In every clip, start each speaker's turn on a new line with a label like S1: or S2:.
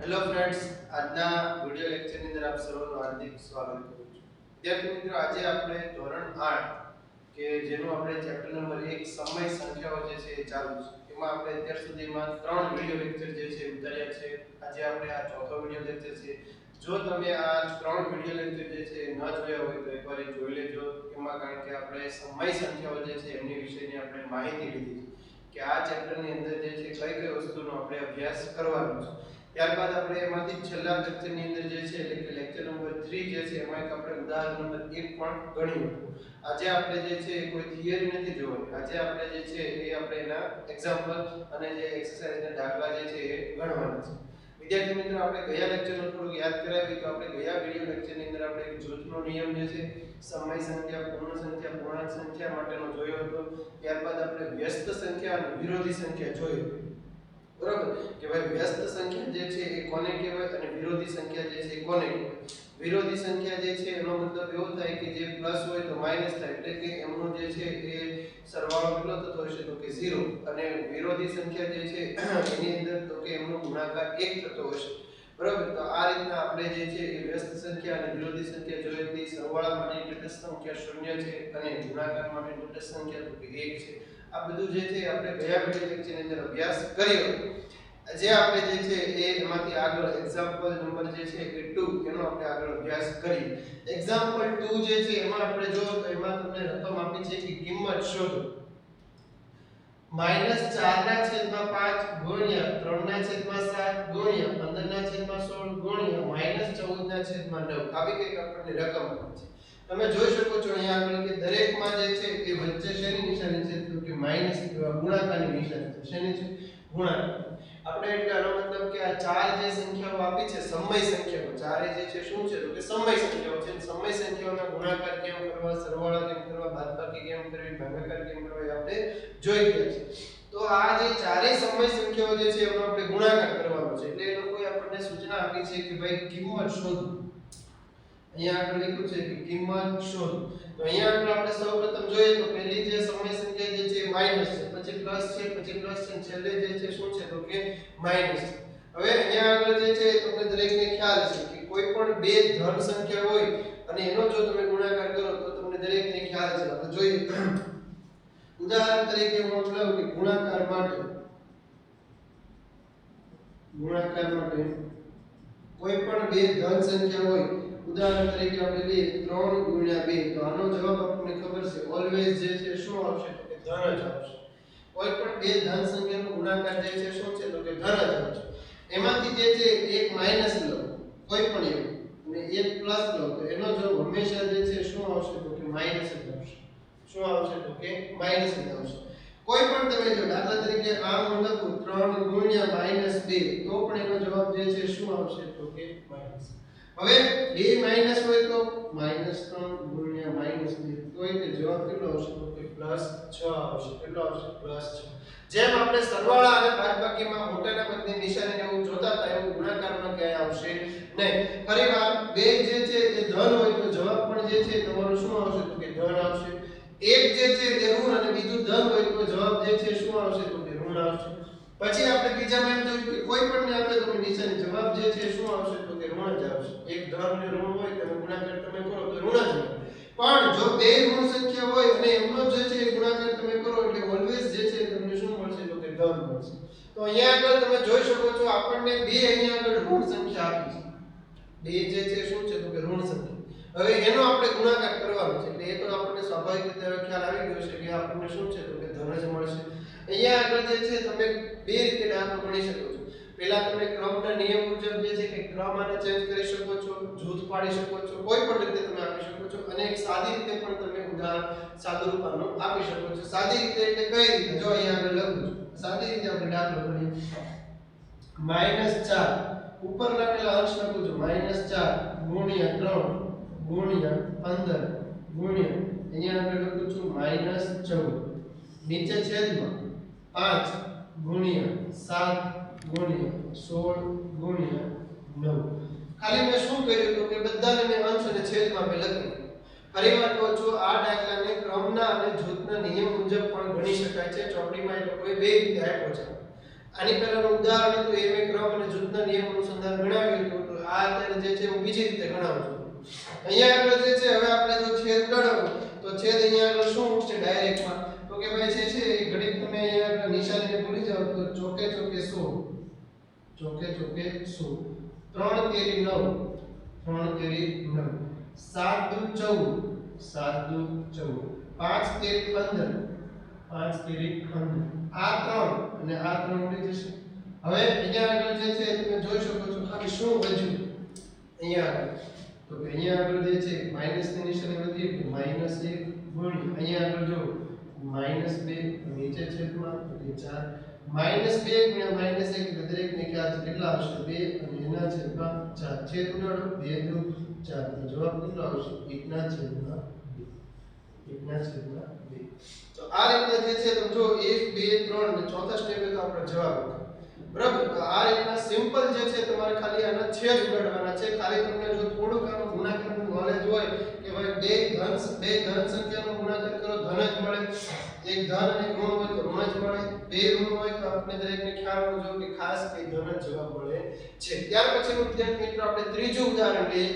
S1: Hello friends, આજના video લેક્ચરની અંદર આપ સૌનું હાર્દિક સ્વાગત કરું છું. વિદ્યાર્થી મિત્રો, આજે આપણે ધોરણ 8 કે જેનું આપણે ચેપ્ટર નંબર 1 સમય સંખ્યાઓ જે છે એ ચાલુ છે. એમાં આપણે અત્યાર સુધીમાં 3 વિડિયો લેક્ચર જે છે ઉતાર્યા છે. આજે આપણે આ ચોથો વિડિયો લેક્ચર છે. જો તમે આ 3 વિડિયો લેક્ચર જે છે ન જોયા હોય તો એકવાર એ જોઈ લેજો. એમાં કારણ કે આપણે સમય સંખ્યાઓ જે છે એમની વિશેની આપણે માહિતી લીધી છે કે આ ચેપ્ટરની અંદર જે છે કઈ કઈ વસ્તુનો આપણે અભ્યાસ કરવાનો છે. ત્યારબાદ આપણે એમાંથી છેલ્લા લેક્ચરની અંદર જે છે એટલે કે લેક્ચર નંબર 3 જે છે એમાં એક આપણે ઉદાહરણ નંબર 1 પણ ગણ્યું. આજે આપણે જે છે કોઈ થિયરી નથી જોવાની. આજે આપણે જે છે એ આપણે એના એક્ઝામ્પલ અને જે એક્સરસાઇઝના દાખલા જે છે એ ગણવાના છે. વિદ્યાર્થી મિત્રો, આપણે ગયા લેક્ચરનું થોડું યાદ કરાવી તો આપણે ગયા વિડિયો લેક્ચરની અંદર આપણે એક જૂથનો નિયમ જે છે સમય સંખ્યા, પૂર્ણ સંખ્યા, પૂર્ણાંક સંખ્યા માટેનો જોયો હતો. ત્યારબાદ આપણે વ્યસ્ત સંખ્યા અને વિરોધી સંખ્યા જોઈ. બરાબર કે ભાઈ વ્યસ્ત સંખ્યા જે છે એ કોને કહેવાય અને વિરોધી સંખ્યા જે છે એ કોને કહેવાય. વિરોધી સંખ્યા જે છે એનો મતલબ એવો થાય કે જે પ્લસ હોય તો માઈનસ થાય, એટલે કે એમનો જે છે એ સરવાળો કેટલો થતો હશે તો કે 0, અને વિરોધી સંખ્યા જે છે એની અંદર તો કે એમનો ગુણાકાર 1 થતો હશે. બરાબર, તો આ રીતના આપણે જે છે એ વ્યસ્ત સંખ્યા અને વિરોધી સંખ્યા જોઈએ તો સરવાળા માટે તટસ્થ સંખ્યા 0 છે અને ગુણાકાર માટે તટસ્થ સંખ્યા તો કે 1 છે. આ બધું જે છે આપણે ગયા વિડિયો લેક્ચરની અંદર અભ્યાસ કર્યો. જે આપણે જે છે એ એમાંથી આગળ એક્ઝામ્પલ નંબર જે છે એ 2 એનો આપણે આગળ અભ્યાસ કરીએ. એક્ઝામ્પલ 2 જે છે એમાં આપણે જો તો એમાં તમને રકમ આપી છે કે કિંમત શોધો. -4/5 ગુણ્યા 3/7 ગુણ્યા 15/16 ગુણ્યા -14/9 આવી કઈક આપણને રકમ આપી છે. તમે જોઈ શકો છો અહીંયા આગળ કે દરેકમાં જે છે એ વચ્ચે શેની નિશાની છે તો કે માઈનસ ગુણાકારની નિશાની છે. શેની છે? ગુણાકાર. આપણે એટલે આનો મતલબ કે આ ચાર જે સંખ્યાઓ આપી છે સમય સંખ્યાઓ, ચારે જે છે શું છે તો કે સમય સંખ્યાઓ છે. સમય સંખ્યાઓના ગુણાકાર કેમ કરવા, સરવાળા કેમ કરવા, બાદબાકી કેમ કરવી, ભાગાકાર કેમ કરવા એ આપણે જોઈ ગયા છે. તો આ જે ચારેય સમય સંખ્યાઓ જે છે એનો આપણે ગુણાકાર કરવાનો છે. એટલે એ લોકોએ આપણને સૂચના આપી છે કે ભાઈ કિંમત શોધો. અહીંયા આગળ લખ્યું છે કે કિંમત શોધો. તો અહીંયા આગળ આપણે સૌપ્રથમ જોઈએ તો પહેલી જે સમય સંખ્યા જે છે માઈનસ છે, પછી પ્લસ છે, પછી પ્લસ છે, છેલ્લે જે છે શું છે તો કે માઈનસ છે. હવે અહીંયા આગળ જે છે તમને દરેકને ખ્યાલ છે કે કોઈ પણ બે ધન સંખ્યા હોય અને એનો જો તમે ગુણાકાર કરો તો તમને દરેકને ખ્યાલ છે. આપણે જોઈએ ઉદાહરણ તરીકે હું લઉં કે ગુણાકાર માટે કોઈ પણ બે ધન સંખ્યા હોય, ઉદાહરણ તરીકે આપણે લઈએ 3 × 2 તો આનો જવાબ આપણને ખબર છે ઓલવેઝ જે છે શું આવશે તો કે ધન જ આવશે. કોઈ પણ બે ધન સંખ્યાનો ગુણાકાર જે છે શું છે તો કે ધન જ આવશે. એમાંથી જે છે એક માઈનસ લો કોઈ પણ એક અને એક પ્લસ લો તો એનો જવાબ હંમેશા જે છે શું આવશે તો કે માઈનસ જ આવશે. શું આવશે તો કે માઈનસ જ આવશે. કોઈ પણ તમે જો દાખલા તરીકે આમ હું લખું 3 × -2 તો પણ એનો જવાબ જે છે શું આવશે તો કે માઈનસ. હવે બે માઈનસ હોય તો -3 × -2 તોય તે જવાબ કેટલો આવશે તો કે +6 આવશે. કેટલો આવશે? +6. જેમ આપણે સરવાળા અને બાદબાકીમાં મોટાના બદલે નિશાનીને એવું જોતા હતા એવું ગુણાકારમાં ક્યાંય આવશે નહીં. ફરીવાર બે જે છે એ ધન હોય તો જવાબ પણ જે છે તમારો શું આવશે તો કે ધન આવશે. એક જે છે એ ઋણ અને બીજું ધન હોય તો જવાબ જે છે શું આવશે તો કે ઋણ આવશે. પછી આપણે બીજામાં એમ જોયું કે કોઈ પણ ને આપણે તમે નિશાની જવાબ જે છે શું આવશે તો કે ઋણ જ આવશે. એક ધન અને ઋણ હોય તો ગુણાકાર તમે કરો તો ઋણ જ આવે. પણ જો બે ઋણ સંખ્યા હોય અને એમનો જે છે ગુણાકાર તમે કરો એટલે ઓલવેઝ જે છે તમને શું મળશે તો કે ધન મળશે. તો અહીંયા આગળ તમે જોઈ શકો છો આપણને બે અહીંયા આગળ ઋણ સંખ્યા આપી છે. બે જે છે શું છે તો કે ઋણ સંખ્યા. હવે એનો આપણે ગુણાકાર કરવાનો છે એટલે એ તો આપણને સ્વાભાવિક રીતે ખ્યાલ આવી ગયો છે કે આપણને શું છે તો કે ધન જ મળશે. અહીંયા આગળ જે છે તમે બે રીતે દાખલો ગણી શકો છો. પહેલા તમે ક્રમના નિયમ મુજબ જે છે કે ક્રમ આને ચેન્જ કરી શકો છો, જૂથ પાડી શકો છો, કોઈ પણ રીતે તમે આપી શકો છો અને એક સાદી રીતે પણ તમે ઉદાહરણ સાદુરૂપાનું આપી શકો છો. સાદી રીતે એટલે કઈ રીતે? જો અહીંયા આગળ લખું છું. સાદી રીતે આપણે દાખલો ગણીએ. -4 ઉપર લખેલા અંશ લખું છું -4 ગુણ્યા 3 ગુણ્યા 15 ગુણ્યા અહીંયા આગળ લખું છું -14 નીચે છેદમાં 5 ગુણ્યા 7 ગુણ્યા 16 ગુણ્યા 9. ખાલી મેં શું કર્યું તો કે બધાને મેં અંશ અને છેદમાં મેં લખ્યું. ફરીવાર કહું છું આ દાખલાને ક્રમના અને જૂથના નિયમ મુજબ પણ ગણી શકાય છે. ચોપડીમાં એ લોકોએ બે રીતે આપ્યો છે. આની પહેલાનું ઉદાહરણ હતું એમ એ ક્રમ અને જૂથના નિયમ અનુસંધાન ગણાવ્યું હતું. તો આ અત્યારે જે છે હું બીજી રીતે ગણાવું છું. અહીંયા આગળ જે છે હવે આપણે જો છેદ ગણવું તો છેદ અહીંયા આગળ શું છે ડાયરેક્ટમાં તો કે ભાઈ છે એ ઘડીક તમે અહીંયા આગળ નિશાનીને ભૂલી જાવ તો ચોકે ચોકે 100 ચોકે ચોકે 100 3 તેરી 9 3 તેરી 9 7 દુ 14 7 દુ 14 5 તેરી 15 5 તેરી 15 આ 3 અને આ 3 ઉડી જશે. હવે અહીંયા આગળ જે છે તમે જોઈ શકો છો ખાલી શું વધ્યું અહીંયા આગળ તો કે અહીંયા આગળ જે છે માઈનસ ની નિશાની વધી એટલે -1 ગુણ્યા અહીંયા આગળ જો -2 નીચે છેદમાં તો કે 4 -2 ગુણ્યા -1 એટલે દરેકને કેટલા આવશે 2 અને એના છેદમાં 4 છેદ ઉડાડો 2 દુ 4 તો જવાબ કેટલો આવશે 1 ના છેદમાં 2 1 ના છેદમાં 2. તો આ રીતે જે છે તમે જો 1 2 3 અને ચોથા સ્ટેપે તો આપણો જવાબ હતો. બરાબર. તો આ રીતના સિમ્પલ જે છે તમારે ખાલી આના છેદ ઉડાડવાના છે. ખાલી તમને જો થોડુંક આનો ગુણાકારનું નોલેજ હોય કે ભાઈ બે ધન સંખ્યાનો ગુણાકાર કરો ધન જ મળે, એક ધન અને ઋણ હોય તો ઋણ જ મળે, બે ઋણ હોય તો આપણે દરેકને ખ્યાલ હોવો જોઈએ કે ખાસ કે ધન જ જવાબ મળે છે. ત્યાર પછીનું વિદ્યાર્થી મિત્રો આપણે ત્રીજું ઉદાહરણ લઈએ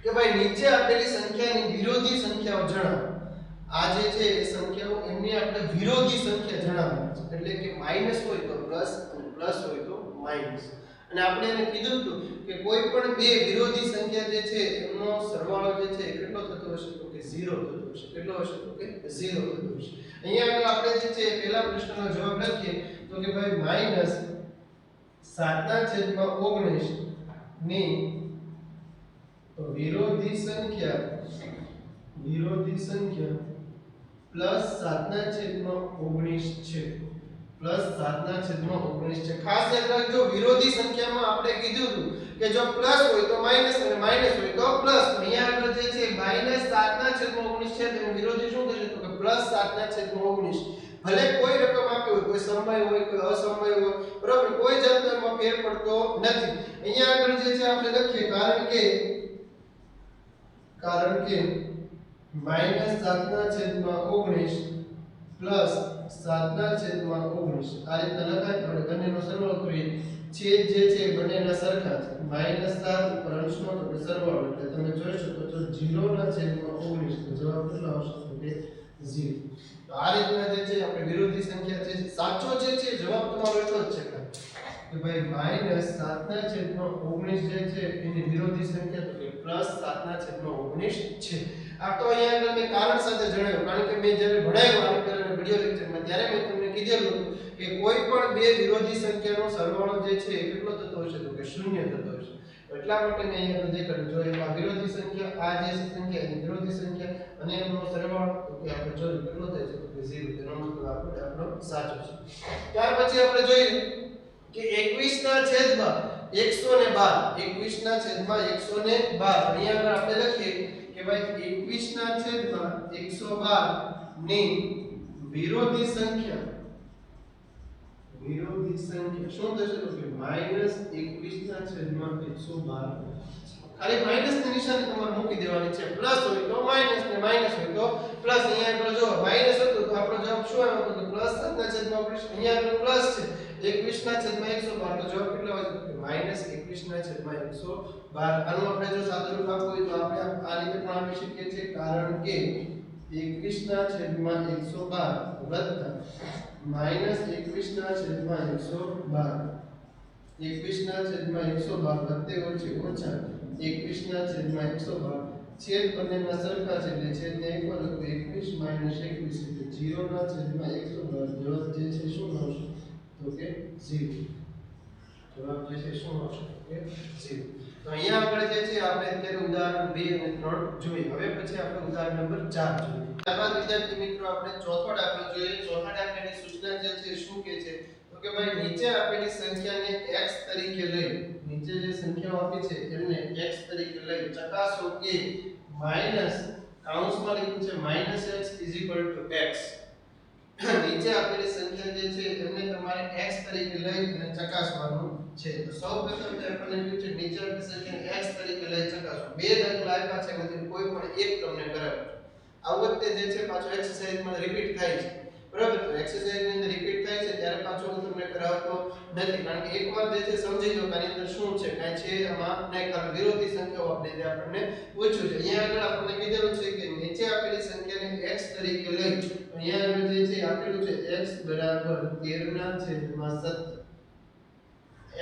S1: કે ભાઈ નીચે આપેલી સંખ્યાની વિરોધી સંખ્યાઓ જણાવો. આ જે છે એ સંખ્યાઓ એમની આપણે વિરોધી સંખ્યા જણાવવાની છે. એટલે કે માઈનસ હોય તો પ્લસ અને પ્લસ હોય તો માઈનસ. અને આપણે એને કીધું હતું કે કોઈ પણ બે વિરોધી સંખ્યા જે છે એમનો સરવાળો જે છે એ કેટલો થતો હશે તો કે 0 થતો હશે. કેટલો હશે તો કે 0 થતો હશે. અહીંયા આગળ આપણે જે છે પહેલા પ્રશ્નનો જવાબ લખીએ તો કે ભાઈ -7/19 ની વિરોધી સંખ્યા પ્લસ 7/19 છે. પ્લસ 7/19 છે. ખાસ યાદ રાખજો વિરોધી સંખ્યામાં આપણે કીધું હતું કે જો પ્લસ હોય તો માઈનસ અને માઈનસ હોય તો પ્લસ. તો અહીંયા આગળ જે છે -7/19 છે તેનું વિરોધી શું થશે તો કે +7/19. ભલે કોઈ રકમ આપી હોય, કોઈ સમય હોય, કોઈ અસમય હોય, બરાબર, કોઈ જાતનો એમાં ફેર પડતો નથી. અહીંયા આગળ જે છે આપણે લખીએ કારણ કે -7/19 પ્લસ 7/19 આ રીતે લખાય. આપણે બંનેનો સરવાળો કરીએ. છેદ જે છે બંનેના સરખા છે. -7 ઉપર અંશનો તો સરવાળો એટલે તમે જોઈ શકો છો 0/19 તો જવાબ કેટલો આવશે તો કે 0. તો આ રીતના જે છે આપણે વિરોધી સંખ્યા છે સાચો જે છે જવાબ તમારો એટલો જ છે કે ભાઈ -7/19 જે છે એની વિરોધી સંખ્યા તો કે +7/19 છે. આ તો અહીંયા આગળ મેં કારણ સાથે જણાવ્યું કારણ કે મેં જ્યારે ભણાવ્યું આ પહેલાના વિડિયો લેક્ચરમાં ત્યારે મેં તમને કીધેલું કે કોઈ પણ બે વિરોધી સંખ્યાનો સરવાળો જે છે એ કેટલો થતો હશે તો કે 0 થતો હશે. એટલા માટે મેં અહીંયા દેખાડ્યું જો એમાં વિરોધી સંખ્યા આ જે સંખ્યા એની વિરોધી સંખ્યા અને એનો સરવાળો તો કે આપણે જોયું કેટલો થાય છે તો કે 0. તેનો મતલબ આપણો સાચો છે. ત્યાર પછી આપણે જોઈએ કે 21/112 અહીંયા આગળ આપણે લખીએ કે ભાઈ 21/112 ની વિરોધી સંખ્યા શું થશે તો કે -21/112. ખાલી માઈનસ ની નિશાની તમારે મૂકી દેવાની છે. પ્લસ હોય તો માઈનસ ને માઈનસ હોય તો પ્લસ. અહીંયા આગળ જો માઈનસ હતું તો આપણો જવાબ શું આવ્યો તો +7/19. અહીંયા આગળ પ્લસ છે 21/112 તો જવાબ કેટલો આવશે તો કે -21/112. આનું આપણે જો સાદુરૂપ આપવું હોય તો આપણે આ રીતે પણ આપી શકીએ છીએ કારણ કે 21/112 વત્તા -21/112 21/112 વત્તે ઓછે ઓછા 21/112 છેદ બંનેના સરખા છે એટલે છેદને ઇક્વલ તો 21 - 21 એટલે 0/112 જવાબ જે છે શું આવશે તો કે 0. જવાબ જે છે શું આવશે તો કે 0. તો અહીંયા આગળ જે છે આપણે અત્યારે ઉદાહરણ 2 અને 3 જોઈએ. હવે પછી આપણે ઉદાહરણ નંબર 4 જોઈએ. ત્યારબાદ વિદ્યાર્થી મિત્રો આપણે ચોથો દાખલો જોઈએ. ચોથા દાખલાની સૂચના જે છે શું કહે છે તો કે ભાઈ નીચે આપેલી સંખ્યાને x તરીકે લઈ નીચે જે સંખ્યાઓ આપી છે એમને x તરીકે લઈ ચકાસો કે માઈનસ કૌંસમાં લખ્યું છે -x = x. નીચે આપેલી સંખ્યા જે છે એમને તમારે x તરીકે લઈ અને ચકાસવાનું છે. તો સૌપ્રથમ તે આપણને કહ્યું છે નીચે આપેલી સંખ્યાને x તરીકે લઈ ચકાસો. બે દાખલા આપ્યા છે એમાંથી કોઈ પણ એક તમને કરાવો. આ વખતે જે છે પાછો એક્સરસાઇઝમાં રિપીટ થાય છે. બરાબર. તો એક્સરસાઇઝની અંદર રિપીટ થાય છે ત્યારે પાછો હું તમને કરાવતો નથી, કારણ કે એકવાર જે છે સમજી લો કે આની અંદર શું છે, કાંઈ છે આમાં નહીં, ખાલી વિરોધી સંખ્યાઓ આપણે જે આપણને પૂછ્યું છે. અહીંયા આગળ આપણને કીધેલું છે કે નીચે આપેલી સંખ્યાને x તરીકે લઈ, અહીંયા આગળ જે છે આપેલું છે x બરાબર 13/17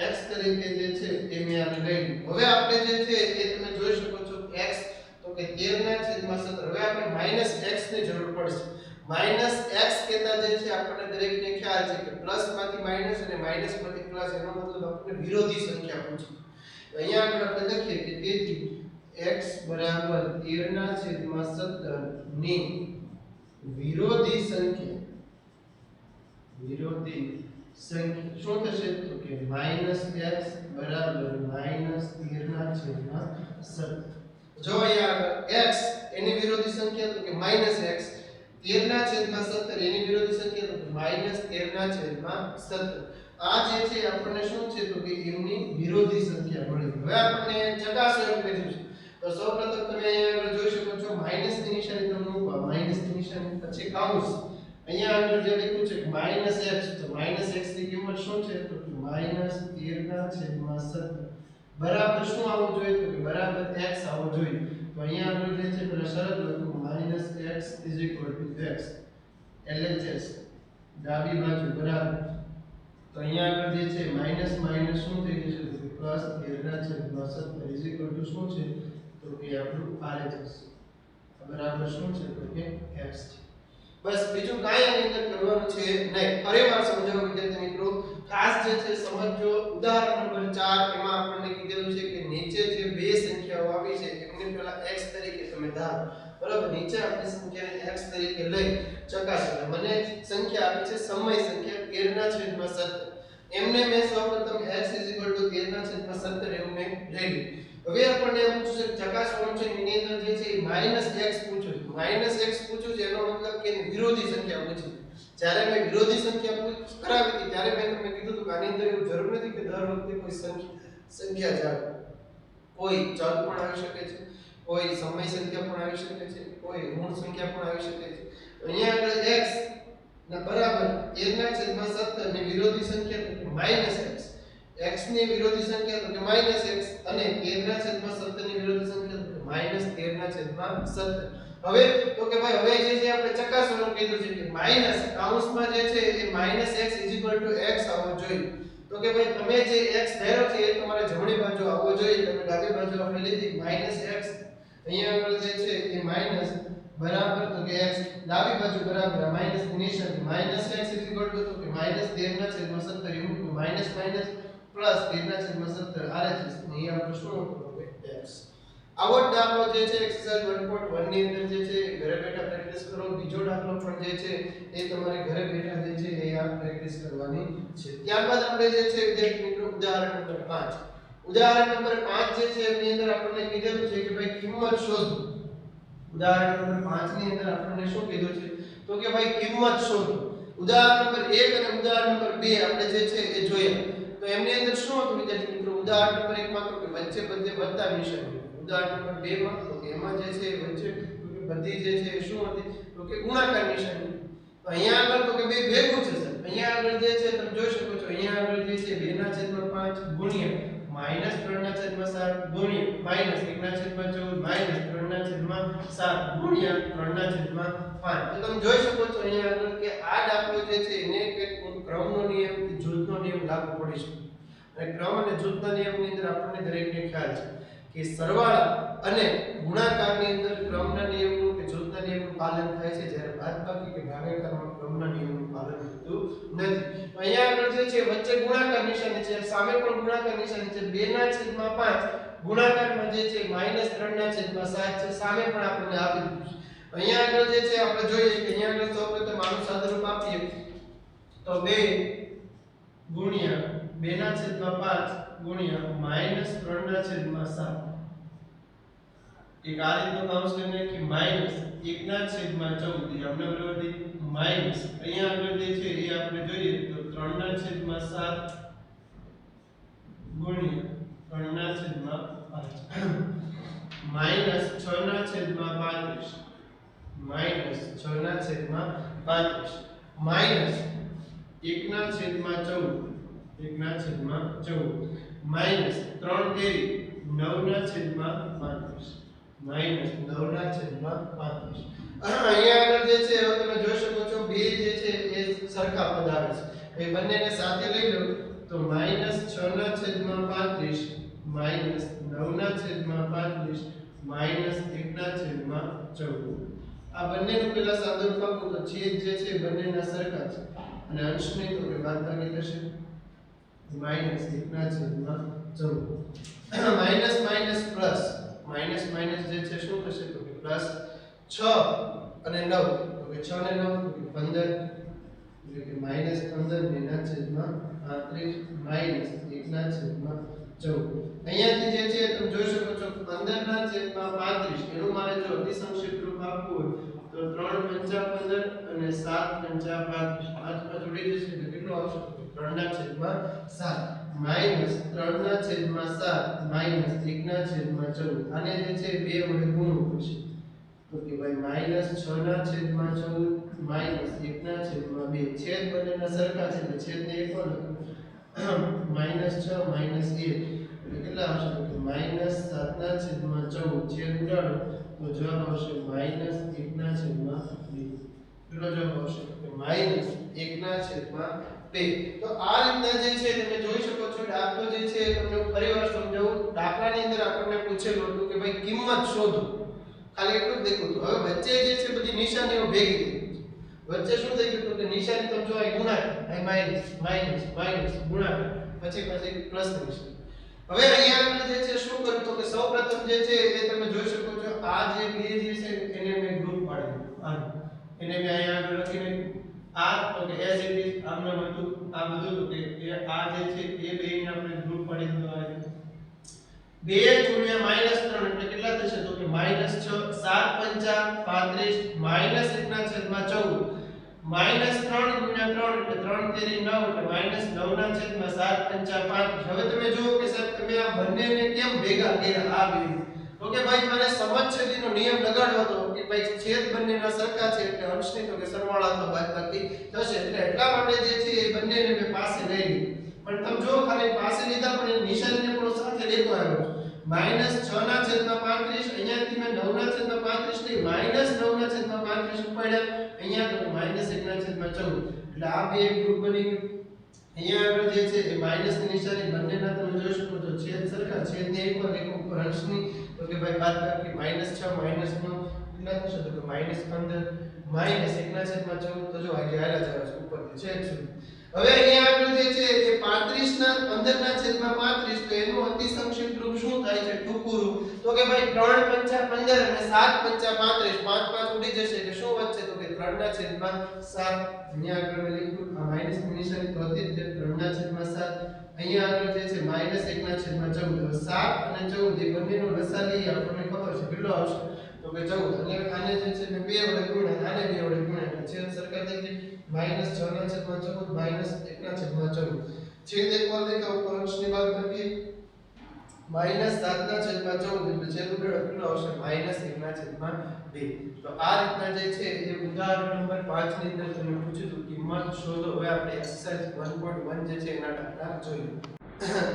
S1: x તરીકે જે છે એ મેં આને લઈ લીધું. હવે આપણે જે છે એ તમે જોઈ શકો છો x તો કે 13/17. હવે આપણે માઈનસ x ની જરૂર પડશે. માઈનસ x કહેતા જે છે આપણને દરેકને ખ્યાલ છે કે પ્લસ માંથી માઈનસ અને માઈનસ માંથી પ્લસ, એનો મતલબ આપણને વિરોધી સંખ્યા પૂછી. તો અહીંયા આગળ આપણે લખીએ કે તેથી x બરાબર 13/17 ની વિરોધી સંખ્યા શું થશે તો કે -x બરાબર -13/17. જો અહીંયા x એની વિરોધી સંખ્યા તો કે -x, 13/17 એની વિરોધી સંખ્યા તો કે -13/17. આ જે છે આપણને શું છે તો કે એમની વિરોધી સંખ્યા મળી. હવે આપણને ચકાસો એમ કીધું છે, તો સૌપ્રથમ તમે અહીંયા જોઈ શકો છો માઈનસ ની નિશાની તમે મૂકો, માઈનસ ની નિશાની પછી કાઉન્સ. અહીંયા આગળ જે લખ્યું છે -x, તો -x ની કિંમત શું છે તો કે -13/17 બરાબર શું આવવું જોઈએ તો કે બરાબર x આવવું જોઈએ. તો અહીંયા આગળ જે છે પેલા શરત લખું -x x LHS ડાબી બાજુ બરાબર. તો અહીંયા આગળ જે છે માઈનસ માઈનસ શું થઈ જશે તો પ્લસ 13/17 શું છે તો કે આપણું RHS બરાબર શું છે તો કે x છે. બસ બીજું કાંઈ આની અંદર કરવાનું છે નહીં. ફરીવાર સમજાવો વિદ્યાર્થી મિત્રો, ખાસ જે છે સમજો. ઉદાહરણ નંબર 4 એમાં આપણને કીધેલું છે કે નીચે જે બે સંખ્યાઓ આવી છે એમને પહેલા x તરીકે તમે ધારો, બરાબર. નીચે આપણે સંખ્યાને x તરીકે લઈ ચકાસો. મને સંખ્યા આપી છે સમય સંખ્યા 13/17. એમને મેં સૌપ્રથમ x 13/17 એવું મેં લઈ લીધું. હવે આપણને એમ પૂછ્યું છે ચકાસવાનું છે, એની અંદર જે છે -x પૂછ્યું છે. -x પૂછ્યું છે એનો મતલબ કે વિરોધી સંખ્યા પૂછી. જ્યારે મેં વિરોધી સંખ્યા કરાવી હતી ત્યારે મેં તમને કીધું હતું કે આની અંદર એવું જરૂર નથી કે દર વખતે કોઈ સંખ્યા જ આવે. કોઈ ચલ પણ આવી શકે છે, કોઈ સમય સંખ્યા પણ આવી શકે છે, કોઈ ઋણ સંખ્યા પણ આવી શકે છે. તો અહીંયા આગળ x ના બરાબર 13/17 ની વિરોધી સંખ્યા -x, x ની વિરોધી સંખ્યા તો કે -x અને 13/17 ની વિરોધી સંખ્યા તો કે -13/17. હવે તો કે ભાઈ હવે જે છે આપણે ચકાસવાનું કીધું છે કે માઈનસ કાઉન્સમાં જે છે એ -x x આવવો જોઈએ. તો કે ભાઈ તમે જે x ધાર્યો છે એ તમારે જમણી બાજુ આવવો જોઈએ. તમે ડાબી બાજુ આપણે લીધી -x, અહીંયા આગળ જે છે એ માઈનસ બરાબર તો કે x ડાબી બાજુ બરાબર માઈનસ ની નિશાની -x તો કે -13/17 એવું તો માઈનસ માઈનસ પ્લસ 13/17 RHS અહીં આપણે શું લખવું x. આવો દાખલો જે છે એક્સરસાઇઝ 1.1 ની અંદર જે છે ઘરે બેઠા પ્રેક્ટિસ કરો. બીજો દાખલો પણ જે છે એ તમારે ઘરે બેઠા જે છે એ આ પ્રેક્ટિસ કરવાની છે. ત્યારબાદ આપણે જે છે વિદ્યાર્થી મિત્રો ઉદાહરણ નંબર 5. ઉદાહરણ નંબર 5 જે છે એની અંદર આપણને કીધેલું છે કે ભાઈ કિંમત શોધો. ઉદાહરણ નંબર 5 ની અંદર આપણને શું કીધું છે તો કે ભાઈ કિંમત શોધો. ઉદાહરણ નંબર 1 અને ઉદાહરણ નંબર 2 આપણે જે છે એ જોઈએ. તો એમની અંદર શું હતું વિદ્યાર્થી મિત્રો, ઉદાહરણ નંબર 1 માં તો કે વચ્ચે બધે વત્તા નિશાની, ઉદાહરણ નંબર 2 માં તો કે એમાં જે છે વચ્ચે બધી જે છે શું હતી તો કે ગુણાકાર નિશાની. તો અહીંયા આગળ તો કે બે ભેગું છે સર. અહીંયા આગળ જે છે તમે જોઈ શકો છો, અહીંયા આગળ જે છે 2/5 ગુણ્યા -3/7 ગુણ્યા -1/14 -3/7 ગુણ્યા 3/5. તો તમે જોઈ શકો છો અહીંયા આગળ કે આ દાખલો જે છે એને કે ક્રમનો નિયમ કે જૂથનો નિયમ લાગુ પડી શકે. અને ક્રમ અને જૂથના નિયમની અંદર આપણને દરેકને ખ્યાલ છે કે સરવાળા અને ગુણાકારની અંદર ક્રમના નિયમનું કે જૂથના નિયમનું પાલન થાય છે, જ્યારે બાદબાકી કે ભાગાકારમાં ક્રમના નિયમનું પાલન થતું નથી. તો અહીંયા આગળ જે છે વચ્ચે ગુણાકાર નિશાની છે, સામે પણ ગુણાકાર નિશાની છે. 2/5 ગુણાકારમાં જે છે -3/7 છે, સામે પણ આપણને આપી દીધું છે. અહીંયા આગળ જે છે આપણે જોઈએ કે અહીંયા આગળ સૌપ્રથમ આનું સાદુરૂપ આપીએ તો 2 ગુણ્યા 2/5 ગુણ્યા -3/7. એક આ રીતનો કાઉન્સ કરીને કે -1/14 આપણે બરાબર માઈનસ અહીંયા આગળ જે છે એ આપણે જોઈએ તો 3/7 ગુણ્યા 3/5 -6/35 -6/35 માઈનસ 1/14 માઈનસ 3 તેરી 9/35 માઈનસ 9/35 અહીંયા આગળ જે છે હવે તમે જોઈ શકો છો બે જે છે એ સરખા પદ આવે છે એ બંનેને સાથે લઈ લો તો -6/35 માઈનસ 9/35 માઈનસ 1/14 આ બંનેનું પેલા સાદુરૂપ આપો તો છેદ જે છે બંનેના સરખા છે અને અંશની તો કે બાદબાકી થશે -1/14 minus minus plus minus minus જે છે શું થશે તો કે પ્લસ 6 અને 9 તો કે 6 ને 9 તો કે 15 એટલે કે -15/35 માઈનસ 1/14 અહીંયાથી જે છે તમે જોઈ શકો છો 15/35 એનું મારે જો અતિ સંક્ષિપ્ત રૂપ આપવું હોય તો 3 5 15 અને 7 5 35 5 જોડી જશે એટલે કેટલો આવશે 3/7 માઈનસ 3/7 માઈનસ 1/14 આને જે છે બે વડે ગુણવું પડશે તો કે ભાઈ -6/14 માઈનસ 1/2 છેદ બંનેના સરખા છે એટલે છેદને એક વાર લખો -6 માઈનસ 1 એટલે કેટલા આવશે તો કે -7/14 છેદ ઉડાડો તો જવાબ આવશે -1/2 કેટલો જવાબ આવશે તો કે -1/2 તો આ રીતના જે છે તમે જોઈ શકો છો દાખલો જે છે તમને ફરીવાર સમજાવું દાખલાની અંદર આપણને પૂછેલું હતું કે ભાઈ કિંમત શોધો ખાલી એટલું જ દેખો તો હવે વચ્ચે જે છે બધી નિશાનીઓ ભેગી થઈ વચ્ચે શું થઈ ગયું તો કે નિશાની તમે જો અહીં ગુણાકાર અહીં માઈનસ માઈનસ માઈનસ ગુણાકાર પછી પ્લસ નિશાન હવે અહીંયા આપણે જે છે શું કર્યું તો કે સૌપ્રથમ જે છે એ તમે જોઈ શકો છો આ જે બે જે છે એને મેં ગ્રુપ પાડી દીધું એને મેં અહીંયા આગળ લખી નાખ્યું આ તો કે એઝ ઇટ ઇઝ આમને બધું આ બધું તો કે આ જે છે એ બેને આપણે ગ્રુપ પાડી દીધું આ 2 ગુણ્યા -3 એટલે કેટલા થશે તો કે -6 7 5 35 -1/14 -3 ગુણ્યા 3 એટલે 3 તેરી 9 એટલે -9/7 હવે તમે જુઓ કે સાહેબ તમે આ બંનેને કેમ ભેગા કર્યા આ બે તો કે ભાઈ મને સમછેદીનો નિયમ લગાડવો હતો કે ભાઈ છેદ બંનેના સરખા છે એટલે અંશની તો કે સરવાળા અથવા બાદબાકી થશે એટલે એટલા માટે જે છે એ બંનેને મેં પાસે લઈ લીધું પણ તમે જો ખાલી પાસે લીધા પણ એ નિશાનીને પણ સાથે લેતો આવ્યો -6/35 અહીંયાથી મેં 9/35 ની -9/35 ઉપાડ્યા અહીંયા તો -1/14 એટલે આ બે એક ગ્રુપ બની ગયું અહીંયા આગળ જે છે એ માઈનસ ની નિશાની બંનેના તમે જોઈ શકો છો છેદ સરખા છેદને એક પર એક ઉપર અંશની તો કે ભાઈ બાદબાકી -6 -9 કેટલા થશે તો કે -15 -1/14 તો જો આજે આયલા જાય છે ઉપરથી છેદ સુધી હવે અહીંયા આગળ જે છે એ 35 ના 15/35 તો એનું અતિ સંક્ષિપ્ત રૂપ શું થાય છે ટૂંકું રૂપ તો કે ભાઈ 3 5 15 અને 7 5 35 5 5 ઉડી જશે એટલે શું વધશે તો કે 3/7 અહીંયા આગળ મેં લખ્યું આ માઈનસ ની નિશાની તો હતી જ 3/7 અહીંયા આગળ જે છે -1/14 7 અને 14 એ બંનેનો લસા લઈએ આપણને ખબર છે કેટલો આવશે તો કે 14 અને આને જે છે મેં બે વડે ગુણ્યા આને બે વડે ગુણ્યા છેદ સરખા થઈ ગઈ -6/14 -1/14 છેદ એક વાર દેખાવ ઉપર અંશની બાદબાકી -7/14 એટલે છેદ ઉડાડો કેટલો આવશે -1/2 તો આ રીતના જે છે એ ઉદાહરણ નંબર 5 ની અંદર તમને પૂછ્યું હતું કિંમત શોધો હવે આપણે એક્સરસાઇઝ 1.1 જે છે એના દાખલા જોઈએ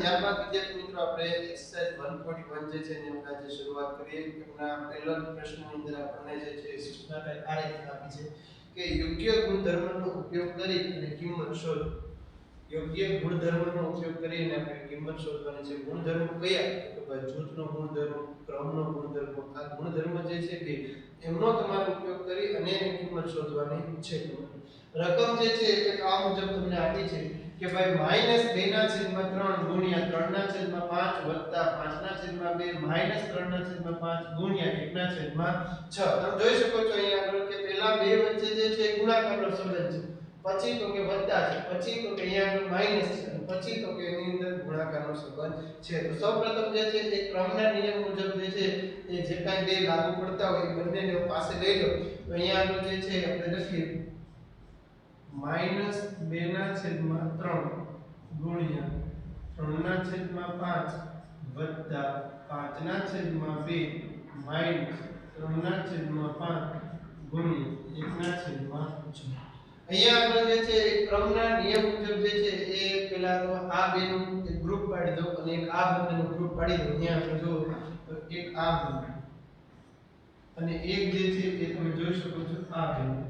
S1: ત્યારબાદ વિદ્યાર્થી મિત્રો આપણે એક્સરસાઇઝ 1.1 જે છે એની આપણે આજે શરૂઆત કરીએ એમના પહેલા પ્રશ્નની અંદર આપણને જે છે સૂચના કંઈક આ રીતે આપી છે કે યોગ્ય ગુણધર્મનો ઉપયોગ કરી અને કિંમત શોધો યોગ્ય ગુણધર્મનો ઉપયોગ કરીને આપણે કિંમત શોધવાની છે ગુણધર્મ કયા તો ભાઈ જૂથનો ગુણધર્મ ક્રમનો ગુણધર્મ આ ગુણધર્મ જે છે કે એમનો તમારે ઉપયોગ કરી અને એની કિંમત શોધવાની છે રકમ જે છે એટલે આ મુજબ તમને આપી છે કે ભાઈ -2/3 ગુણ્યા 3/5 વત્તા 5/2 -3/5 ગુણ્યા 1/6 તમે જોઈ શકો છો અહીંયા આગળ કે પહેલા બે વચ્ચે જે છે ગુણાકારનો સંબંધ છે પછી તો કે વત્તા છે પછી તો કે અહીંયા આગળ માઈનસ છે પછી તો કે એની અંદર ગુણાકારનો સંબંધ છે તો સૌપ્રથમ જે છે એ ક્રમના નિયમ મુજબ જે છે એ જે કાંઈ બે લાગુ પડતા હોય એ બંનેને પાસે લઈ લો તો અહીંયા આગળ જે છે આપણે લખીએ -2/3 ગુણ્યા 3/5 વત્તા 5/2 માઈનસ 3/5 ગુણ્યા 1/6 અહીંયા આપણે જે છે એક ક્રમના નિયમ મુજબ જે છે એ પેલા તો આ બેનું એક ગ્રુપ પાડી દો અને એક આ બંનેનું ગ્રુપ પાડી દો. અહીંયા આપણે જો તો એક આ બંને અને એક જે છે એ તમે જોઈ શકો છો આ બંને.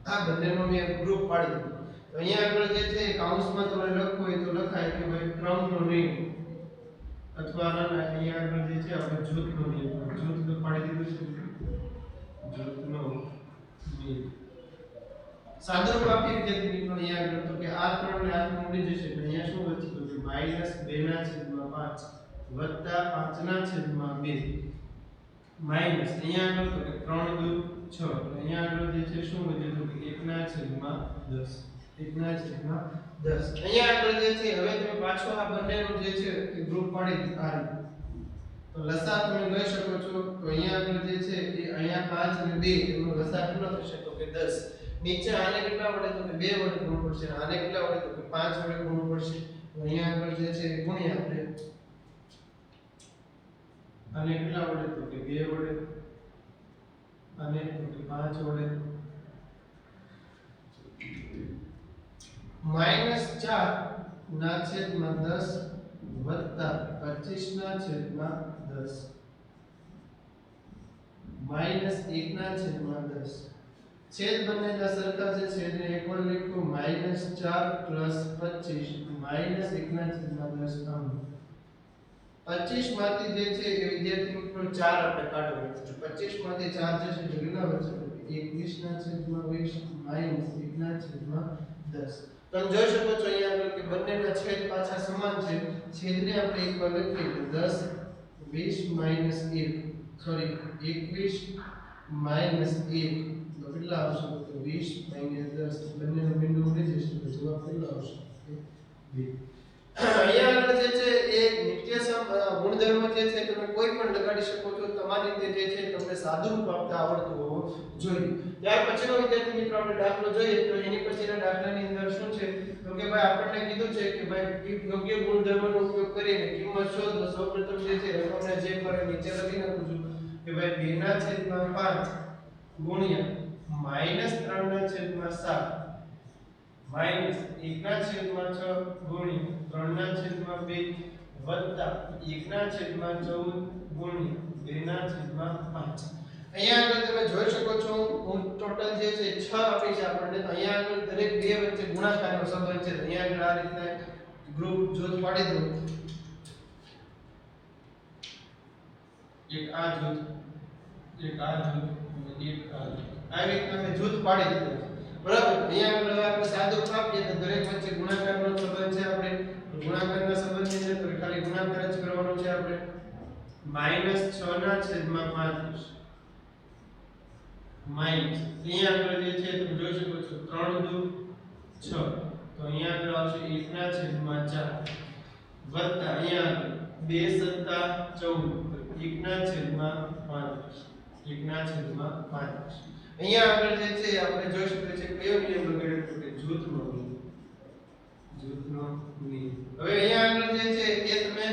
S1: આ બંનેનો મેં ગ્રુપ પાડી દીધો. તો અહીંયા આગળ જે છે કૌંસમાં તમારે લખવું હોય તો લખાય કે ભાઈ ક્રમનો નિયમ અથવા અહીંયા આગળ જે છે આપણે જૂથનો નિયમ, જૂથ પાડી દીધું છે, જૂથનો નિયમ. સાદુરૂપ આપી વિદ્યાર્થી મિત્રો અહીંયા આગળ તો કે આ 3 ને આ 3 ઉડી જશે એટલે અહીંયા શું વધશે તો કે -2/5 વત્તા 5/2 માઈનસ અહીંયા આગળ તો કે 3 દુ 6 એટલે અહીંયા આગળ જે છે શું વધે તો કે 1/10 1/10. અહીંયા આગળ જે છે હવે તમે પાછો આ બંનેનું જે છે એ ગ્રુપ પાડી આ રીતે તો લસા તમે લઈ શકો છો. તો અહીંયા આગળ જે છે એ અહીંયા 5 અને 2 એનો લસા કેટલો થશે તો કે 10. નીચે આને કેટલા વડે તો કે 2 વડે ગુણવું પડશે, આને કેટલા વડે તો કે 5 વડે ગુણવું પડશે. તો અહીંયા આગળ જે છે ગુણ્યા આપણે આને કેટલા વડે તો કે 2 વડે અને તો કે 5 વડે -4/10 વત્તા 25/10 -1/10. છેદ બંનેના સરખા છે, છેદને એક વાર લખો -4 + 25 -1/10 આમ. 25 માંથી જે છે એ વિદ્યાર્થી મિત્રો 4 આપણે કાઢવો છે. 25 માંથી 4 જશે તો કેટલા બચશે 21/20 -1/10. તમે જોઈ શકો છો અહીંયા આગળ કે બંનેના છેદ પાછા સમાન છે. છેદને આપણે એક વાર લખીએ તો 10 20 - 1 સોરી 21 - 1 તો કેટલા આવશે તો 20 - 10 બંનેનો બિંદુ ઉડી જશે તો જવાબ કેટલો આવશે 2. અહીંયા આગળ જે છે એ નિત્યસમ ગુણધર્મ જે છે તમે કોઈ પણ લગાડી શકો છો. તમારી રીતે જે છે તમને સાદુરૂપ આપતા આવડતું હોવું જોઈએ. ત્યાર પછીનો વિદ્યાર્થી મિત્રો આપણે દાખલો જોઈએ તો એની પછીના દાખલાની અંદર શું છે તો કે ભાઈ આપણને કીધું છે કે ભાઈ યોગ્ય ગુણધર્મનો ઉપયોગ કરીને કિંમત શોધો. સૌપ્રથમ જે છે રકમને જે કરે નીચે લખી નાખું છું કે ભાઈ 2/5 ગુણ્યા -3/7 -1/6 ગુણ્યા 3/2 વત્તા 1/14 ગુણ્યા 2/5. અહીંયા આગળ તમે જોઈ શકો છો હું ટોટલ જે છે 6 આપી છે આપણને. તો અહીંયા આગળ દરેક બે વચ્ચે ગુણાકારનો સંબંધ છે. અહીંયા આગળ આ રીતના ગ્રુપ જૂથ પાડી દો. એક આ જૂથ, એક આ જૂથ અને એક આ જૂથ. આ રીતના મેં જૂથ પાડી દીધું છે. બરાબર. અહીંયા આગળ આપણે સાદું આપીએ તો દરેક વચ્ચે ગુણાકારનો સંબંધ છે. આપણે ગુણાકારના સંબંધની અંદર તો ખાલી ગુણાકાર જ કરવાનો છે આપણે. -6/35 માઈનસ અહીંયા આગળ જે છે તમે જોઈ શકો છો 3 દુ 6 તો અહીંયા આગળ આવશે 1/4 વત્તા અહીંયા આગળ 2 + 14 1/35 અહીંયા આગળ જે છે આપણે જોઈ શકીએ છીએ કયો નિયમ લગાડ્યો તો કે જૂથનો નિયમ. જૂથનો નિયમ. હવે અહીંયા આગળ જે છે એ તમે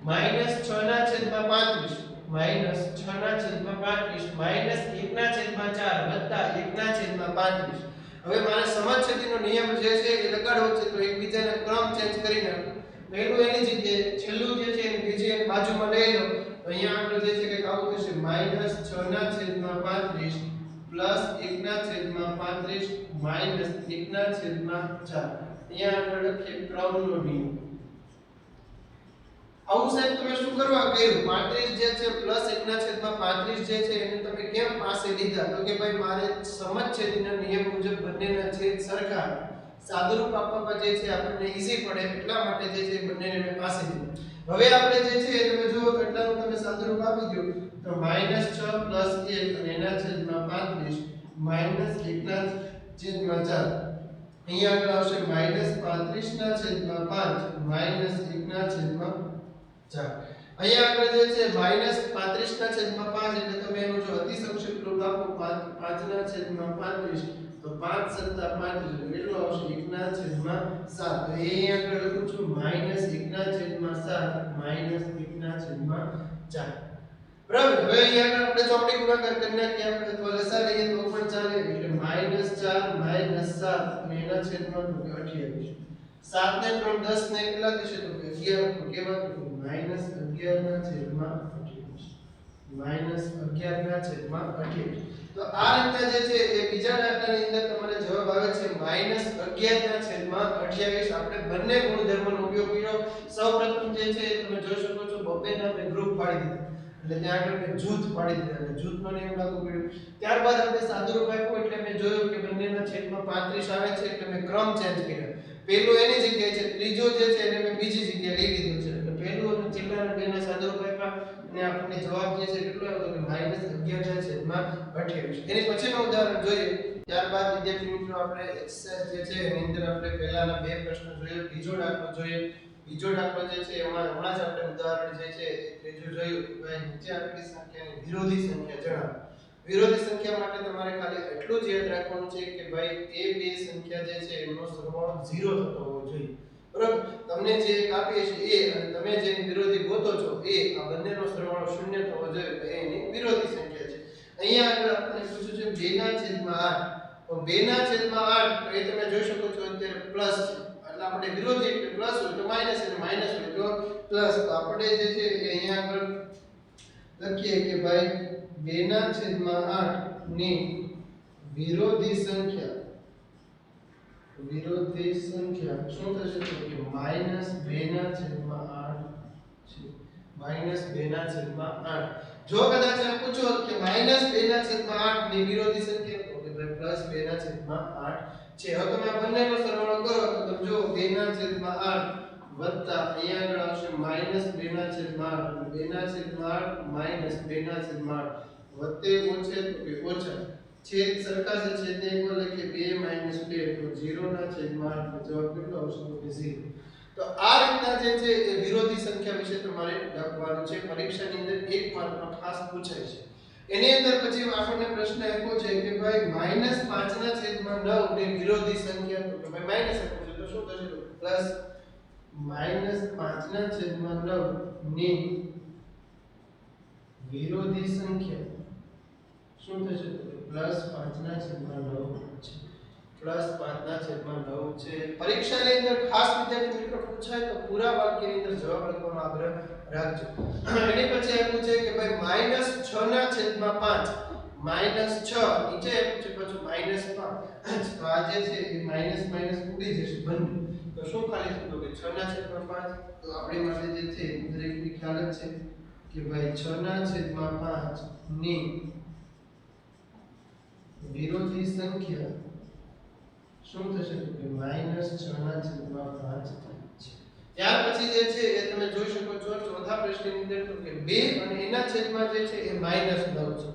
S1: -6/35 -1/4 વત્તા 1/35. હવે મારે સમછેદીનો નિયમ જે છે એ લગાડવો છે તો એકબીજાને ક્રમ ચેન્જ કરી નાખો. પહેલું એની જગ્યાએ છેલ્લું જે છે એ બીજી એક બાજુમાં લઈ લો. તો અહીંયા આગળ જે છે કંઈક આવું થશે -6/35 +1/35 -1/4. અહીંયા આગળ લખીએ ક્રમનો નિયમ. આવું સાહેબ તમે શું કરવા કર્યું 35 જે છે +1/35 જે છે એને તમે કેમ પાસે લીધા તો કે ભાઈ મારે સમછેદીના નિયમ મુજબ બંનેના છેદ સરખા સાદુરૂપ આપવામાં જે છે આપણને ઈઝી પડે એટલા માટે જે છે બંનેને મેં પાસે લીધા. હવે આપણે જે છે તમે જુઓ તો એટલાનું તમે સાદુરૂપ આપી દો તો -6 + 1 અને એના છેદમાં 35 -1/4. અહીંયા આગળ આવશે -35/5 -1/4. અહીંયા આગળ જે છે -35/5 એટલે તમે એનું જો અતિ સંક્ષિપ્ત રૂપ આપો 5/35 તો 5 + 35 કેટલો આવશે 1/7. તો એ અહીંયા આગળ લખું છું -1/7 -1/4. બરાબર. હવે અહીંયા આગળ આપણે ચોકડી ગુણાકાર કરી નાખીએ આપણે, અથવા લસા લઈએ તો પણ ચાલે. એટલે -4 - 7 અને એના છેદમાં 28. 7 ને 3 10 ને કેટલા થશે તો કે 11. તો કેવા તો -11 ના છેદમાં 28. -11/28. તો આ રીતના જે છે એ બીજા દાખલાની અંદર તમારે જવાબ આવે છે -11/28. આપણે બંને ગુણધર્મોનો ઉપયોગ કર્યો. સૌપ્રથમ જે છે તમે જોઈ શકો છો બબ્બેના મેં ગ્રુપ પાડી દીધા, એટલે ત્યાં આગળ મેં જૂથ પાડી દીધા, એટલે જૂથમાં નિયમ લાગુ કર્યો. ત્યારબાદ આપણે સાદુરૂપ આપ્યું, એટલે મેં જોયું કે બંનેના છેદમાં 35 આવે છે, એટલે મેં ક્રમ ચેન્જ કર્યો. પહેલું એની જગ્યાએ છે, ત્રીજો જે છે એને મેં બીજી જગ્યાએ લઈ લીધું છે. એટલે પહેલું અને છેલ્લાના બેના સાદુરૂપ આપ્યા અને આપણને જવાબ જે છે કેટલો આવ્યો તો કે -11/28. એની પછીનું ઉદાહરણ જોઈએ. ત્યારબાદ વિદ્યાર્થી મિત્રો આપણે એક્સરસાઇઝ જે છે એની અંદર આપણે પહેલાના બે પ્રશ્નો જોઈએ, બીજો દાખલો જોઈએ. બીજો દાખલો જે છે એમાં હમણાં જ આપણે ઉદાહરણ જે છે ત્રીજું જોયું કે ભાઈ નીચે આપેલી સંખ્યાની વિરોધી સંખ્યા જણાવો. વિરોધી સંખ્યા માટે તમારે ખાલી એટલું જ યાદ રાખવાનું છે કે ભાઈ એ બે સંખ્યા જે છે એનો સરવાળો 0 થતો હોવો જોઈએ. બરાબર. તમને જે એક આપી છે a અને તમે જેની વિરોધી ગોતો છો a, આ બંનેનો સરવાળો 0 થવો જોઈએ, તો એની વિરોધી સંખ્યા છે. અહીંયા આગળ આપણને પૂછ્યું છે 2/8. તો 2/8 તો એ તમે જોઈ શકો છો અત્યારે પ્લસ છે, એટલે આપણે વિરોધી એટલે પ્લસ હોય તો માઈનસ, અને માઈનસ હોય તો પ્લસ. તો આપણે જે છે એ અહીંયા આગળ લખીએ કે ભાઈ 2/8 ની વિરોધી સંખ્યા શું થશે તો કે -2/8 છે. -2/8. જો કદાચ આ પૂછો કે -2/8 ની વિરોધી સંખ્યા તો કે ભાઈ +2/8 છે. હવે તમે આ બંનેનો સરવાળો કરો તો તમે જો 2/8 વત્તા અહીંયા આગળ આવશે -2/8, 2/8 -2/8 વત્તે ઓછે તો કે ઓછા. છેદ સરખા છે, છેદને એક વાર લખીએ 2 - 2 તો 0/8 તો જવાબ કેટલો આવશે તો કે 0. તો આ રીતના જે છે એ વિરોધી સંખ્યા વિશે તમારે લખવાનું છે. પરીક્ષાની અંદર 1 માર્કમાં ખાસ પૂછાય છે. એની અંદર પછી આપણને પ્રશ્ન આપ્યો છે કે ભાઈ -5/9 ની વિરોધી સંખ્યા, તો કે ભાઈ માઈનસ આપ્યો છે તો શું થશે તો પ્લસ -5/9 ની વિરોધી સંખ્યા શું થશે તો +5/9 છે. +5/9 છે. પરીક્ષાની અંદર ખાસ વિદ્યાર્થી મિત્રો પૂછાય તો પૂરા વાક્યની અંદર જવાબ લખવાનો આગ્રહ રાખજો. એની પછી આપ્યું છે કે ભાઈ -6/5. -6 નીચે આપ્યું છે પાછું -5. તો આ જે છે એ માઈનસ માઈનસ ઉડી જશે બંને. તો શું ખાલી થતું કે 6/5. તો આપણી માટે જે છે દરેકની ખ્યાલ જ છે કે ભાઈ 6/5 ની વિરોધી સંખ્યા શું થશે તો કે -6/5 છે. ત્યાર પછી જે છે એ તમે જોઈ શકો છો ચોથા પ્રશ્નની અંદર તો કે 2 અને એના છેદમાં જે છે એ -9 છે.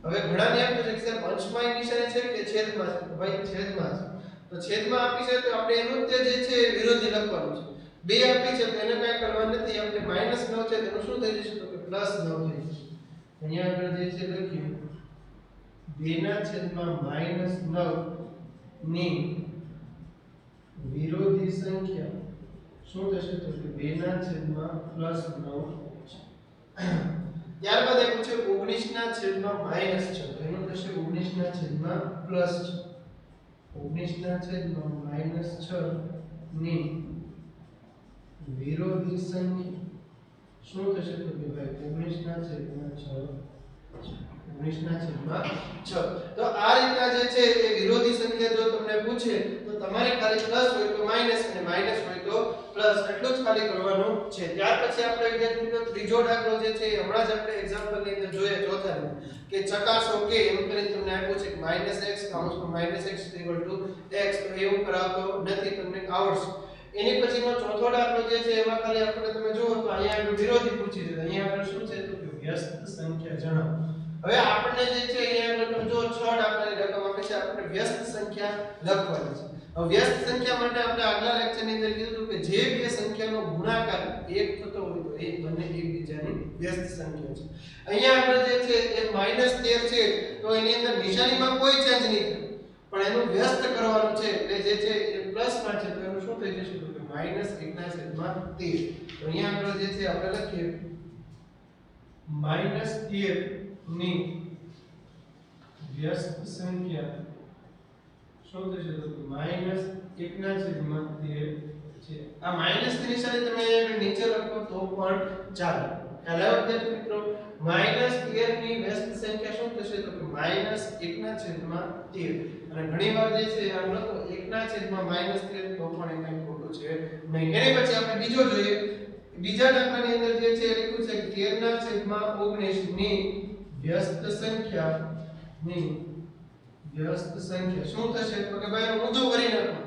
S1: હવે ઘણાને એમ પૂછે કે સાહેબ અંશમાં નિશાની છે કે છેદમાં છે? તો ભાઈ છેદમાં છે. તો છેદમાં આપી છે તો આપણે એનું તે જે છે વિરોધી લખવાનું છે. 2 આપી છે તો એને કઈ કરવાનું નથી, આપણે -9 છે તેનું શું થઈ જશે તો કે +9 થઈ જશે. અહીંયા આગળ જે છે લખ્યું 2/9 ની વિરોધી સંખ્યા શું થશે તો કે 2/9 છે. ત્યારબાદ એ પૂછે 19/-6 તો એનું થશે 19/+6. 19/-6 ની વિરોધી સંખ્યા શું થશે તો કે ભાઈ 19/6. 19/6. તો આ રીતના જે છે એ વિરોધી સંખ્યા જો તમને પૂછે તો તમારે ખાલી પ્લસ હોય તો માઈનસ અને માઈનસ હોય તો પ્લસ એટલું જ ખાલી કરવાનું છે. ત્યાર પછી આપણે વિદ્યાર્થી મિત્રો ત્રીજો દાખલો જે છે હમણાં જ આપણે એક્ઝામ્પલ ની અંદર જોયા ચોથાનો કે ચકાસો કે એમ કરીને તમને આપ્યું છે કે -x -x x તો એવું કરાવતો નથી, તમને આવડશે. એની પછીનો ચોથો દાખલો જે છે એમાં ખાલી આપણે તમે જુઓ તો અહીંયા આગળ વિરોધી પૂછી છે. અહીંયા આગળ શું છે તો કે વ્યસ્ત સંખ્યા જણાવો. હવે આપણને જે છે અહીંયા આગળ તમે જો 6 દાખલાની રકમ આપે છે, આપણે વ્યસ્ત સંખ્યા લખવાની છે. હવે વ્યસ્ત સંખ્યા માટે આપણે આગલા લેક્ચરની અંદર કીધું કે જે બે સંખ્યાનો ગુણાકાર 1 થતો હોય તો એ બંને એકબીજાની વ્યસ્ત સંખ્યા છે. અહીંયા આગળ જે છે એ -13 છે તો એની અંદર નિશાનીમાં કોઈ ચેન્જ નહીં થાય, પણ એનું વ્યસ્ત કરવાનું છે એટલે જે છે એ પ્લસમાં છે તો એનું શું થઈ જશે તો કે -1/13. તો અહીંયા આગળ જે છે આપણે લખીએ -13 ની વ્યસ્ત સંખ્યા શું થશે તો -1/13 છે. આ માઈનસ ની નિશાની તમે અહીંયા નીચે લખો તો પણ ચાલે. ખ્યાલ આવ્યો વિદ્યાર્થી મિત્રો? -13 ની વ્યસ્ત સંખ્યા શું થશે તો કે -1/13 અને ઘણીવાર જે છે આમ લખો 1/-13 તો પણ એ કંઈ ખોટું છે નહીં. એની પછી આપણે બીજો જોઈએ. બીજા દાખલાની અંદર જે છે લખ્યું છે કે 13/19 ની વ્યસ્ત સંખ્યા શું થશે તો કે ભાઈ ઊંધું કરી નાખો.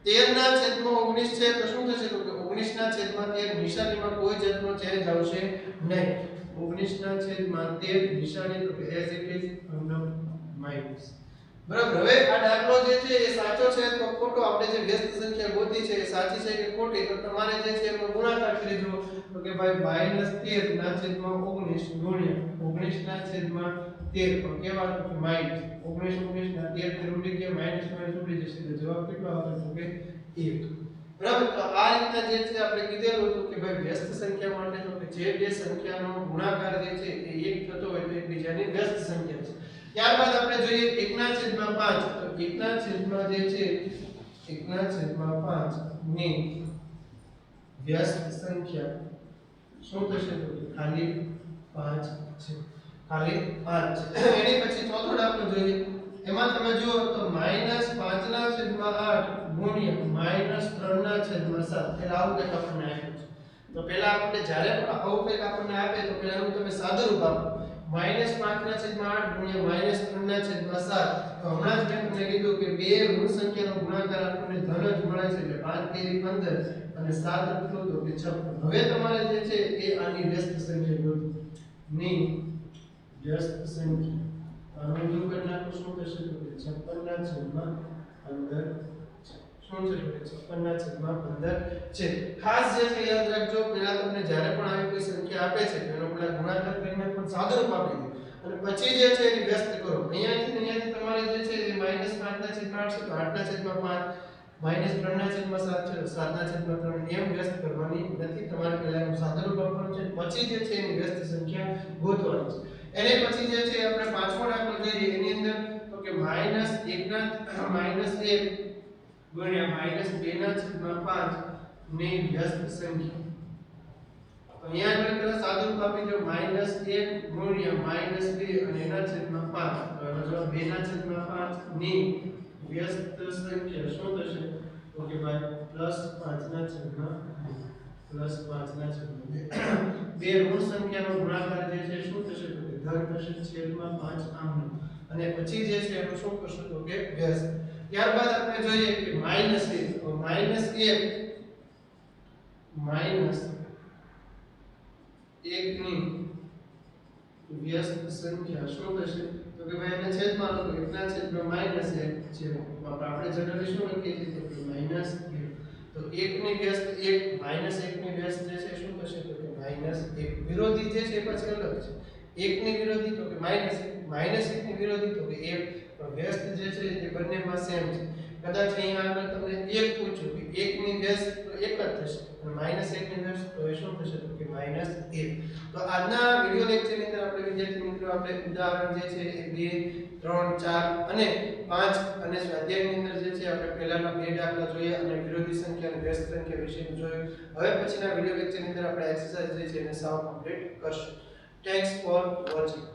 S1: 13/19 છે તો શું થશે તો કે 19/13 નિશાનીમાં કોઈ જાતનો ચેન્જ આવશે નહીં. 19/13 નિશાની તો કે એઝ ઇટ ઇઝ માઈનસ. બરાબર. હવે આ દાખલો જે છે એ સાચો છે તો ખોટો, આપણે જે વ્યસ્ત સંખ્યા ગોતી છે એ સાચી છે કે ખોટી, તો તમારે જે છે એનો ગુણાકાર કરી જુઓ તો કે ભાઈ -13/19 ગુણ્યા 19/13 પણ કેવા તો કે માઈનસ 19 ના 13 ઉડી ગયા, માઈનસ ઉડી જશે તો જવાબ કેટલો આવશે તો કે 1. બરાબર. તો આ રીતના જે છે આપણે કીધેલું હતું કે ભાઈ વ્યસ્ત સંખ્યા માટે તો કે જે બે સંખ્યાનો ગુણાકાર જે છે એ 1 થતો હોય તો એકબીજાની વ્યસ્ત સંખ્યા છે. ત્યારબાદ આપણે જોઈએ 1/5. તો 1/5 જે છે 1/5 ની વ્યસ્ત સંખ્યા શું થશે તો ખાલી 5 છે. ખાલી 5 છે. એની પછી ચોથો દાખલો જોઈએ. એમાં તમે જુઓ તો -5/8 ગુણ્યા -3/7 એટલે આવું કંઈક આપણને આપ્યું છે. તો પહેલા આપણે જ્યારે પણ આવું કંઈક આપણને આપે તો પહેલા એનું તમે સાદુરૂપ આપો. -5/8 ગુણ્યા -3/7. તો હમણાં જ મેં તમને કીધું કે બે ઋણ સંખ્યાનો ગુણાકાર આપણને ધન જ મળે છે એટલે 5 × 15 અને 7 કેટલું તો કે 56. હવે તમારે જે છે એ આની વ્યસ્ત સંખ્યા ગોતવી. ની વ્યસ્ત સંખ્યા આનું ઊંધું કરી નાખો શું થશે તો કે 56/15 શું છે તો કે 56/15 છે. ખાસ જે છે યાદ રાખજો, પહેલા તમને જ્યારે પણ આવી કોઈ સંખ્યા આપે છે તેનો પહેલા ગુણાકાર કરીને પણ સાદુરૂપ આપી દો અને પછી જે છે એની વ્યસ્ત કરો. અહીંયાથી તમારે જે છે એ -5/8 છે તો 8/5 -3/7 છે તો 7/3 એમ વ્યસ્ત કરવાની નથી. તમારે પહેલા એનું સાદુરૂપ આપવાનું છે, પછી જે છે એની વ્યસ્ત સંખ્યા ગોતવાની છે. એને પછી જે છે આપણે પાંચમો દાખલો જોઈએ. એની અંદર તો કે -1 ગુણ્યા -2/5 ની વ્યસ્ત સંખ્યા. તો અહીંયા આપણે પહેલા સાદુરૂપ આપી દો. -1 ગુણ્યા -2 અને એના છેદમાં 5. તો એનો જવાબ 2/5 ની વ્યસ્ત સંખ્યા શું થશે તો કે ભાઈ +5/2 બે ઋણ સંખ્યાનો ગુણાકાર જે છે શું થશે તો કે ધન થશે છેદમાં 5 આમ. અને પછી જે છે એનું શું કરશું તો કે વ્યસ્ત. ત્યારબાદ આપણે જોઈએ કે -1 તો -1 ની વ્યસ્ત સંખ્યા શું થશે તો કે ભાઈ એને છેદમાં લખો 1/-1 છે. આપણે જનરલી શું લખીએ છીએ તો કે -1. તો 1 ની વ્યસ્ત 1 -1 ની વ્યસ્ત જે છે શું થશે તો કે -1. વિરોધી જે છે પછી અલગ છે. 1 ની વિરોધી તો કે -1 ની વિરોધી તો કે 1. પણ વ્યસ્ત જે છે એ બંનેમાં સેમ છે. કદાચ અહીંયા આગળ તમને 1 પૂછ્યું કે 1 ની વ્યસ્ત તો 1 જ થશે અને -1 ની વ્યસ્ત તો એ શું થશે તો કે -1. તો આજના વિડિયો લેક્ચરની અંદર આપણે વિદ્યાર્થી મિત્રો આપણે ઉદાહરણ જે છે એ 2 3 4 અને 5 અને સ્વાધ્યાયની અંદર જે છે આપણે પહેલાના બે દાખલા જોયા અને વિરોધી સંખ્યા અને વ્યસ્ત સંખ્યા વિશે જોયું. હવે પછીના વિડિયો લેક્ચરની અંદર આપણે એક્સરસાઇઝ જે છે એને સાવ કમ્પ્લીટ કરશું. Thanks for watching.